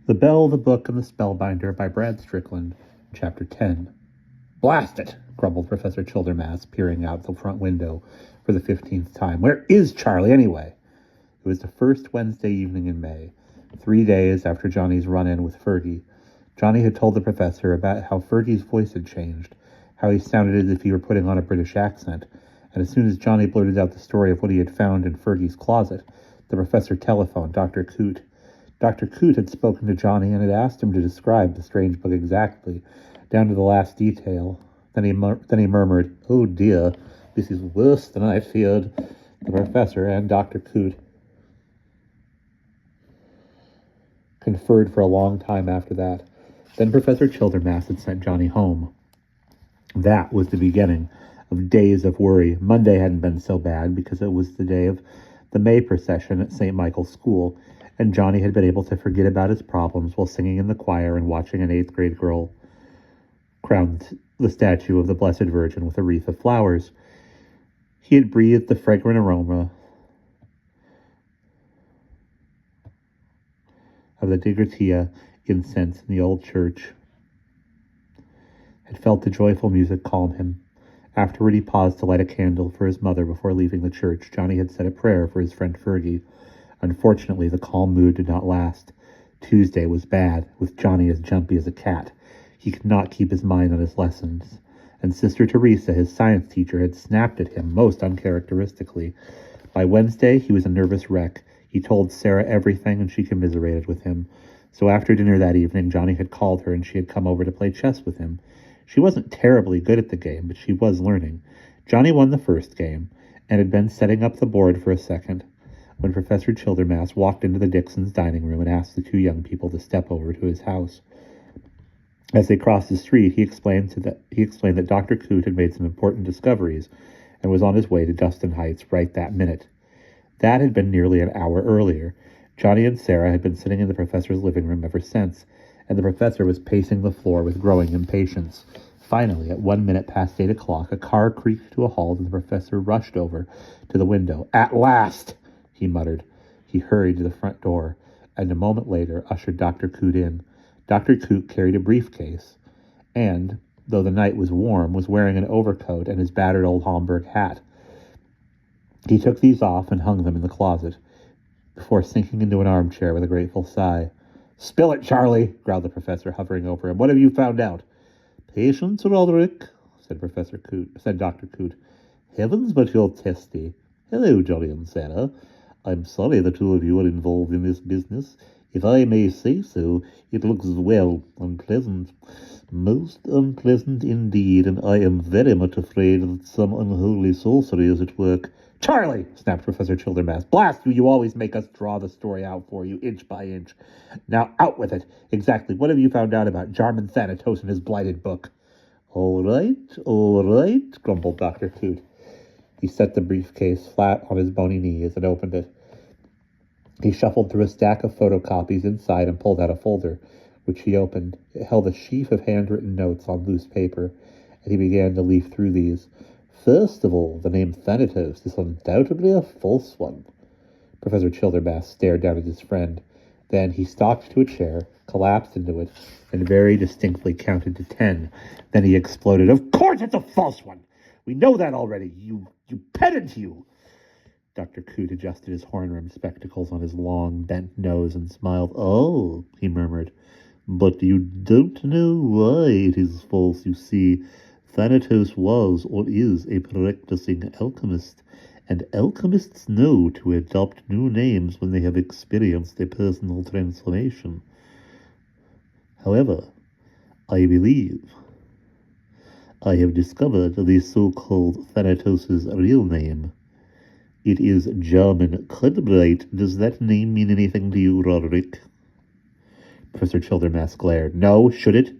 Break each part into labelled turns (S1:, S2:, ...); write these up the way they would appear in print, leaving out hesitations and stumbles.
S1: The Bell, the Book, and the Spellbinder by Brad Strickland, Chapter 10. Blast it, grumbled Professor Childermass, peering out the front window for the 15th time. Where is Charlie, anyway? It was the first Wednesday evening in May, 3 days after Johnny's run-in with Fergie. Johnny had told the professor about how Fergie's voice had changed, how he sounded as if he were putting on a British accent, and as soon as Johnny blurted out the story of what he had found in Fergie's closet, the professor telephoned Dr. Coote. Dr. Coote had spoken to Johnny and had asked him to describe the strange book exactly, down to the last detail. Then he murmured, "Oh dear, this is worse than I feared." The professor and Dr. Coote conferred for a long time after that. Then Professor Childermass had sent Johnny home. That was the beginning of days of worry. Monday hadn't been so bad because it was the day of the May procession at St. Michael's School, and Johnny had been able to forget about his problems while singing in the choir and watching an 8th grade girl crown the statue of the Blessed Virgin with a wreath of flowers. He had breathed the fragrant aroma of the Digritia incense in the old church, had felt the joyful music calm him. Afterward, he paused to light a candle for his mother before leaving the church. Johnny had said a prayer for his friend Fergie. Unfortunately, the calm mood did not last. Tuesday was bad, with Johnny as jumpy as a cat. He could not keep his mind on his lessons, and Sister Teresa, his science teacher, had snapped at him most uncharacteristically. By Wednesday, he was a nervous wreck. He told Sarah everything, and she commiserated with him. So after dinner that evening, Johnny had called her, and she had come over to play chess with him. She wasn't terribly good at the game, but she was learning. Johnny won the first game, and had been setting up the board for a second, when Professor Childermass walked into the Dixons' dining room and asked the two young people to step over to his house. As they crossed the street, he explained that Dr. Coote had made some important discoveries and was on his way to Dustin Heights right that minute. That had been nearly an hour earlier. Johnny and Sarah had been sitting in the professor's living room ever since, and the professor was pacing the floor with growing impatience. Finally, at 1 minute past 8 o'clock, a car creaked to a halt, and the professor rushed over to the window. "At last!" he muttered. He hurried to the front door, and a moment later ushered Dr. Coote in. Dr. Coote carried a briefcase, and, though the night was warm, was wearing an overcoat and his battered old Homburg hat. He took these off and hung them in the closet, before sinking into an armchair with a grateful sigh. "Spill it, Charlie," growled the professor, hovering over him. "What have you found out?" "Patience, Roderick," said Dr. Coote. "Heavens, but you're testy. Hello, Johnny and Sarah. I'm sorry the two of you are involved in this business. If I may say so, it looks, well, unpleasant. Most unpleasant indeed, and I am very much afraid that some unholy sorcery is at work." "Charlie!" snapped Professor Childermass. "Blast you, you always make us draw the story out for you, inch by inch. Now out with it. Exactly what have you found out about Jarman Thanatos and his blighted book?" All right, grumbled Dr. Coote. He set the briefcase flat on his bony knees and opened it. He shuffled through a stack of photocopies inside and pulled out a folder, which he opened. It held a sheaf of handwritten notes on loose paper, and he began to leaf through these. "First of all, the name Thanatos is undoubtedly a false one." Professor Childermass stared down at his friend. Then he stalked to a chair, collapsed into it, and very distinctly counted to 10. Then he exploded. "Of course it's a false one! We know that already, you pedant, you!" Dr. Coote adjusted his horn-rimmed spectacles on his long, bent nose and smiled. "Oh," he murmured, "but you don't know why it is false, you see. Thanatos was, or is, a practicing alchemist, and alchemists know to adopt new names when they have experienced a personal transformation. However, I believe I have discovered the so-called Thanatos' real name. It is German Credbright. Does that name mean anything to you, Roderick?" Professor Childermass glared. "No, should it?"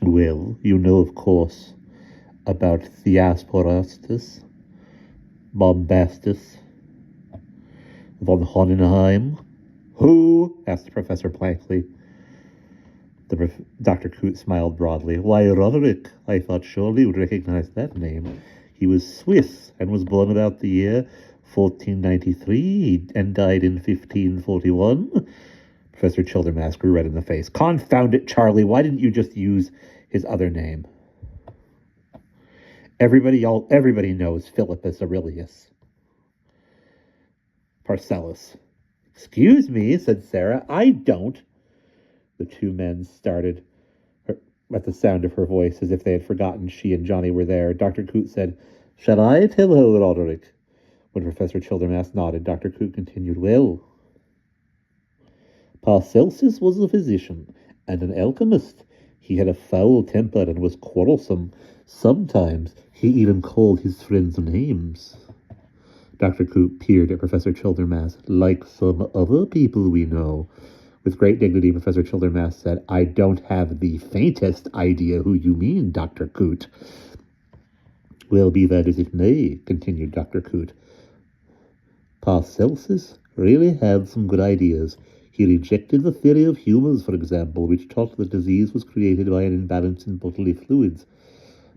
S1: "Well, you know, of course, about Theosporastus, Bombastus, von Hohenheim." "Who?" asked the professor blankly. Dr. Coote smiled broadly. "Why, Roderick, I thought surely you'd recognize that name. He was Swiss and was born about the year 1493 and died in 1541. Professor Childermass grew red in the face. Confound it, Charlie, why didn't you just use his other name? Everybody knows Philippus Aurelius Parcellus. Excuse me, said Sarah, I don't. The two men started at the sound of her voice as if they had forgotten she and Johnny were there. Dr. Coote said, Shall I tell her, Roderick? When Professor Childermass nodded, Dr. Coote continued, Well, Paracelsus was a physician and an alchemist. He had a foul temper and was quarrelsome. Sometimes he even called his friends names. Dr. Coote peered at Professor Childermass, like some other people we know. With great dignity, Professor Childermass said, I don't have the faintest idea who you mean, Dr. Coote. Well, be that as it may, continued Dr. Coote, Paracelsus really had some good ideas. He rejected the theory of humours, for example, which taught that disease was created by an imbalance in bodily fluids.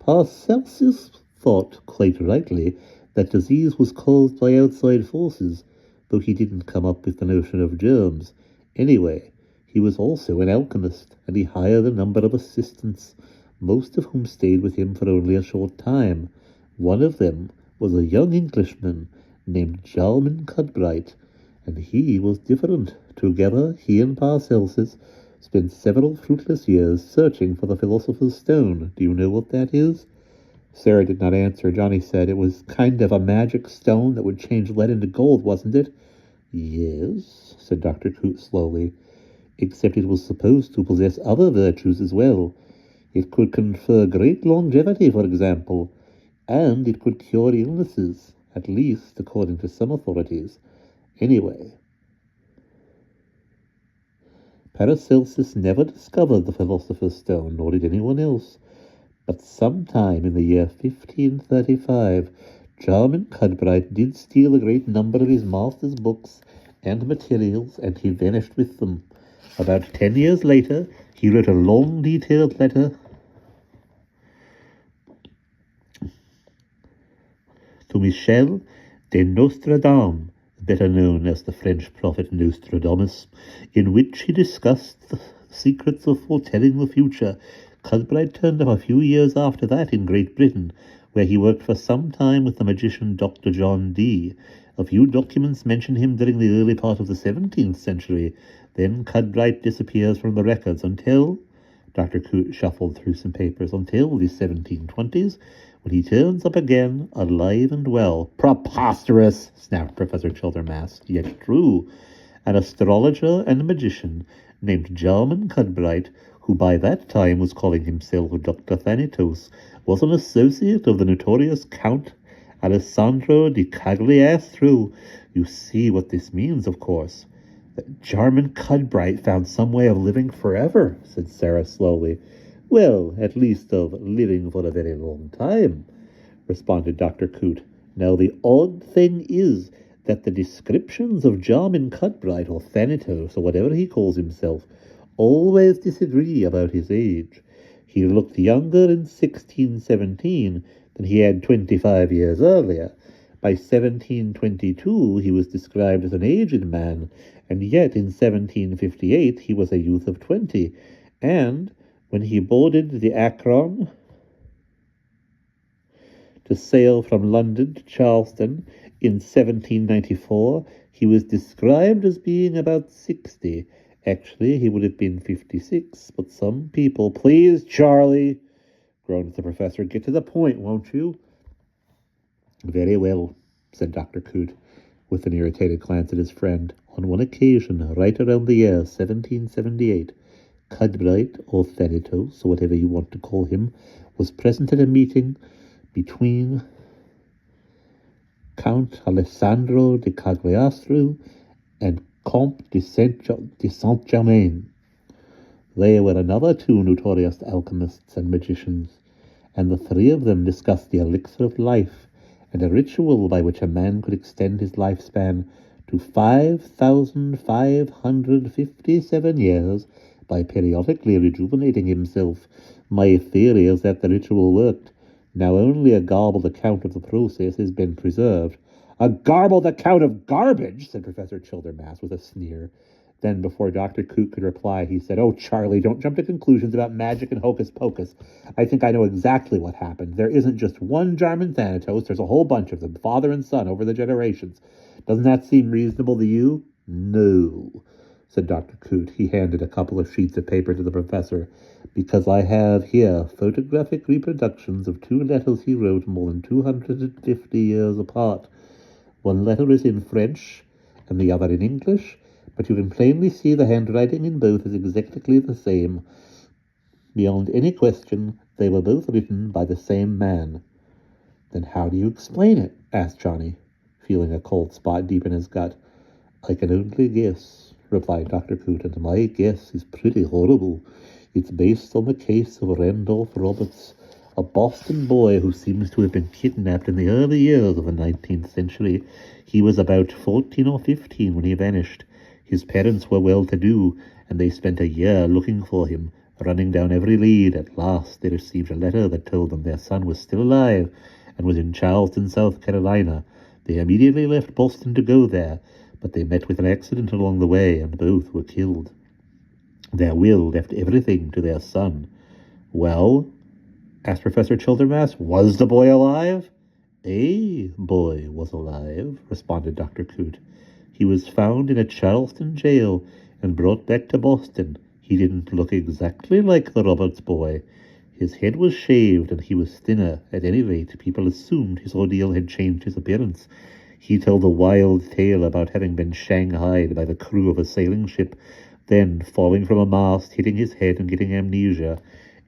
S1: Paracelsus thought, quite rightly, that disease was caused by outside forces, though he didn't come up with the notion of germs. Anyway, he was also an alchemist, and he hired a number of assistants, most of whom stayed with him for only a short time. One of them was a young Englishman named Jarman Cudbright, and he was different. Together, he and Paracelsus spent several fruitless years searching for the Philosopher's Stone. Do you know what that is? Sarah did not answer. Johnny said, It was kind of a magic stone that would change lead into gold, wasn't it? Yes, said Dr. Coote slowly, except it was supposed to possess other virtues as well. It could confer great longevity, for example, and it could cure illnesses, at least according to some authorities. Anyway, Paracelsus never discovered the Philosopher's Stone, nor did anyone else. But sometime in the year 1535, Jarman Cudbright did steal a great number of his master's books and materials, and he vanished with them. About 10 years later, he wrote a long, detailed letter to Michel de Nostradame, better known as the French prophet Nostradamus, in which he discussed the secrets of foretelling the future. Cudbright turned up a few years after that in Great Britain, where he worked for some time with the magician Dr. John Dee. A few documents mention him during the early part of the 17th century. Then Cudbright disappears from the records until, Dr. Coote shuffled through some papers, until the 1720s, when he turns up again, alive and well. Preposterous, snapped Professor Childermass. Yet true. An astrologer and magician named Jarman Cudbright, who by that time was calling himself Dr. Thanatos, was an associate of the notorious Count Alessandro di Cagliostro. You see what this means, of course. That Jarman Cudbright found some way of living forever, said Sarah slowly. Well, at least of living for a very long time, responded Dr. Coote. Now the odd thing is that the descriptions of Jarman Cudbright, or Thanatos, or whatever he calls himself, always disagree about his age. He looked younger in 1617 than he had 25 years earlier. By 1722 he was described as an aged man, and yet in 1758 he was a youth of 20, and when he boarded the Akron to sail from London to Charleston in 1794, he was described as being about 60. Actually, he would have been 56, but some people— Please, Charlie, groaned the professor, get to the point, won't you? Very well, said Dr. Coote, with an irritated glance at his friend. On one occasion, right around the year 1778, Cudbright, or Thanatos, or whatever you want to call him, was present at a meeting between Count Alessandro di Cagliostro and Comte de Saint-Germain. They were another two notorious alchemists and magicians, and the three of them discussed the elixir of life, and a ritual by which a man could extend his lifespan to 5,557 years by periodically rejuvenating himself. My theory is that the ritual worked. Now only a garbled account of the process has been preserved. A garbled account of garbage, said Professor Childermass with a sneer. Then, before Dr. Coote could reply, he said, "Oh, Charlie, don't jump to conclusions about magic and hocus pocus. I think I know exactly what happened. There isn't just one Jarman Thanatos. There's a whole bunch of them, father and son, over the generations. Doesn't that seem reasonable to you?" "No," said Dr. Coote. He handed a couple of sheets of paper to the professor. "Because I have here photographic reproductions of two letters he wrote more than 250 years apart. One letter is in French, and the other in English, but you can plainly see the handwriting in both is exactly the same. Beyond any question, they were both written by the same man." "Then how do you explain it?" asked Johnny, feeling a cold spot deep in his gut. "I can only guess," replied Dr. Coote, "and my guess is pretty horrible. It's based on the case of Randolph Roberts, a Boston boy who seems to have been kidnapped in the early years of the 19th century. He was about 14 or 15 when he vanished. His parents were well-to-do, and they spent a year looking for him, running down every lead. At last they received a letter that told them their son was still alive and was in Charleston, South Carolina. They immediately left Boston to go there, but they met with an accident along the way, and both were killed. Their will left everything to their son." "Well," asked Professor Childermass, "was the boy alive?" "A boy was alive," responded Dr. Coote. "He was found in a Charleston jail and brought back to Boston. He didn't look exactly like the Roberts boy. His head was shaved and he was thinner. At any rate, people assumed his ordeal had changed his appearance. He told a wild tale about having been shanghaied by the crew of a sailing ship, then falling from a mast, hitting his head and getting amnesia.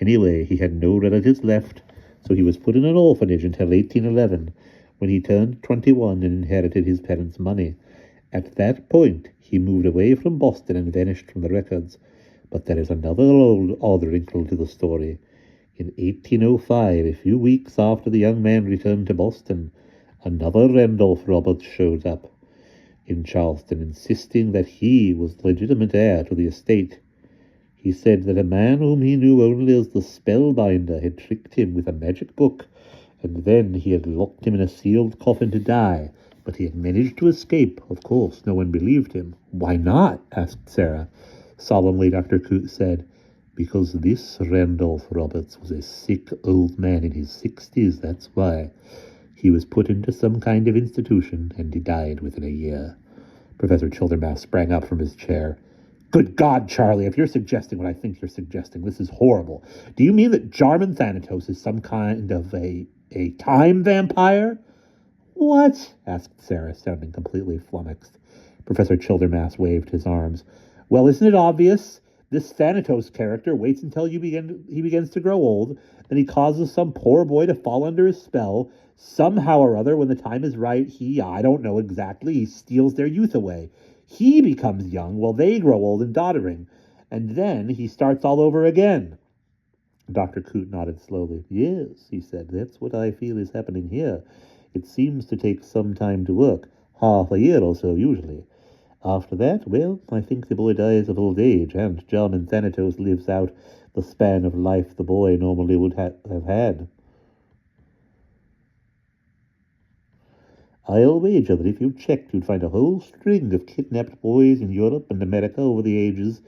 S1: Anyway, he had no relatives left, so he was put in an orphanage until 1811, when he turned 21 and inherited his parents' money. At that point, he moved away from Boston and vanished from the records. But there is another odd wrinkle to the story. In 1805, a few weeks after the young man returned to Boston, another Randolph Roberts showed up in Charleston, insisting that he was the legitimate heir to the estate. He said that a man whom he knew only as the Spellbinder had tricked him with a magic book, and then he had locked him in a sealed coffin to die. But he had managed to escape. Of course, no one believed him. "Why not?" asked Sarah. Solemnly, Dr. Coote said, "Because this Randolph Roberts was a sick old man in his 60s, that's why. He was put into some kind of institution, and he died within a year." Professor Childermass sprang up from his chair. "Good God, Charlie, if you're suggesting what I think you're suggesting, this is horrible. Do you mean that Jarman Thanatos is some kind of a time vampire?" "What?" asked Sarah, sounding completely flummoxed. Professor Childermass waved his arms. "Well, isn't it obvious? This Thanatos character waits until he begins to grow old, then he causes some poor boy to fall under his spell. Somehow or other, when the time is right, I don't know exactly, he steals their youth away. He becomes young while they grow old and doddering, and then he starts all over again." Dr. Coote nodded slowly. "Yes," he said, "that's what I feel is happening here. It seems to take some time to work, half a year or so usually. After that, well, I think the boy dies of old age, and Jarman Thanatos lives out the span of life the boy normally would have had. I'll wager that if you checked, you'd find a whole string of kidnapped boys in Europe and America over the ages.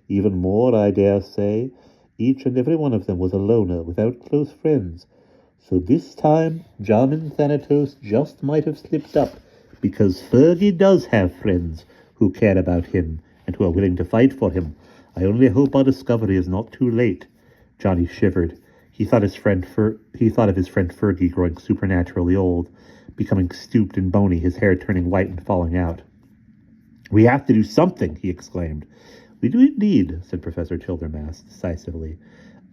S1: Even more, I dare say. Each and every one of them was a loner, without close friends. So this time, Jarman Thanatos just might have slipped up, because Fergie does have friends who care about him and who are willing to fight for him. I only hope our discovery is not too late." Johnny shivered. He thought of his friend Fergie growing supernaturally old, becoming stooped and bony, his hair turning white and falling out. "We have to do something," he exclaimed. "We do indeed," said Professor Childermass decisively.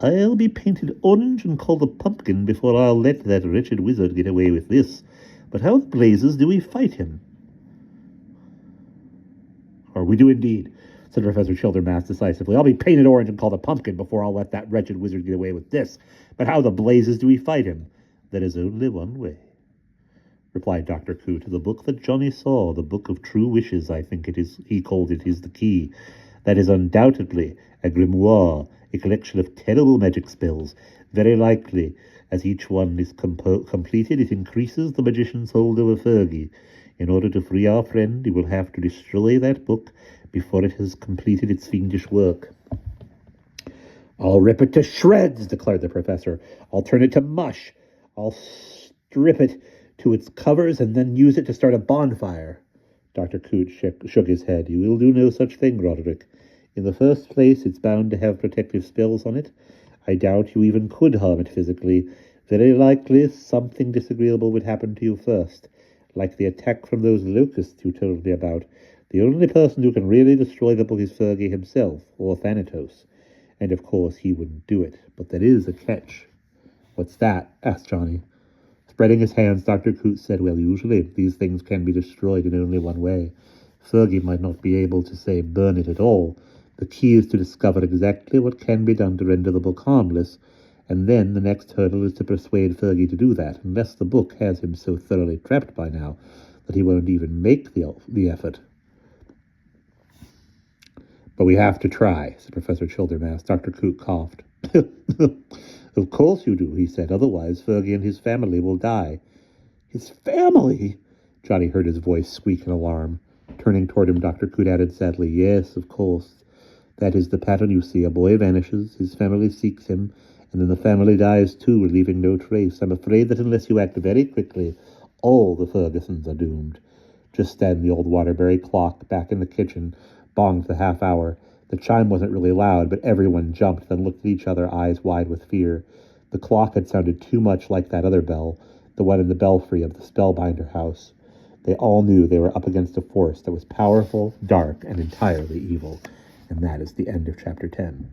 S1: "I'll be painted orange and called a pumpkin before I'll let that wretched wizard get away with this. But how the blazes do we fight him?" "Or we do indeed," said Professor Childermass decisively. "I'll be painted orange and called a pumpkin before I'll let that wretched wizard get away with this. But how the blazes do we fight him?" "There is only one way," replied Dr. Coote. "The book that Johnny saw, the Book of True Wishes, I think it is, he called it, is the key. That is undoubtedly a grimoire, a collection of terrible magic spells, very likely As each one is completed, it increases the magician's hold over Fergie. In order to free our friend, he will have to destroy that book before it has completed its fiendish work. I'll rip it to shreds, declared the professor. I'll turn it to mush. I'll strip it to its covers and then use it to start a bonfire. Dr. Coote shook his head. You will do no such thing, Roderick. In the first place, it's bound to have protective spells on it. I doubt you even could harm it physically. Very likely something disagreeable would happen to you first, like the attack from those locusts you told me about. The only person who can really destroy the book is Fergie himself, or Thanatos. And of course he wouldn't do it. But there is a catch. What's that? Asked Johnny. Spreading his hands, Dr. Coote said, well, usually these things can be destroyed in only one way. Fergie might not be able to, say, burn it at all. The key is to discover exactly what can be done to render the book harmless, and then the next hurdle is to persuade Fergie to do that, unless the book has him so thoroughly trapped by now that he won't even make the effort. But we have to try, said Professor Childermass. Dr. Coote coughed. Of course you do, he said. Otherwise, Fergie and his family will die. His family? Johnny heard his voice squeak in alarm. Turning toward him, Dr. Coote added sadly, yes, of course. That is the pattern you see. A boy vanishes, his family seeks him, and then the family dies too, leaving no trace. I'm afraid that unless you act very quickly, all the Fergusons are doomed. Just then the old Waterbury clock, back in the kitchen, bonged the half hour. The chime wasn't really loud, but everyone jumped, then looked at each other, eyes wide with fear. The clock had sounded too much like that other bell, the one in the belfry of the Spellbinder house. They all knew they were up against a force that was powerful, dark, and entirely evil. And that is the end of Chapter 10.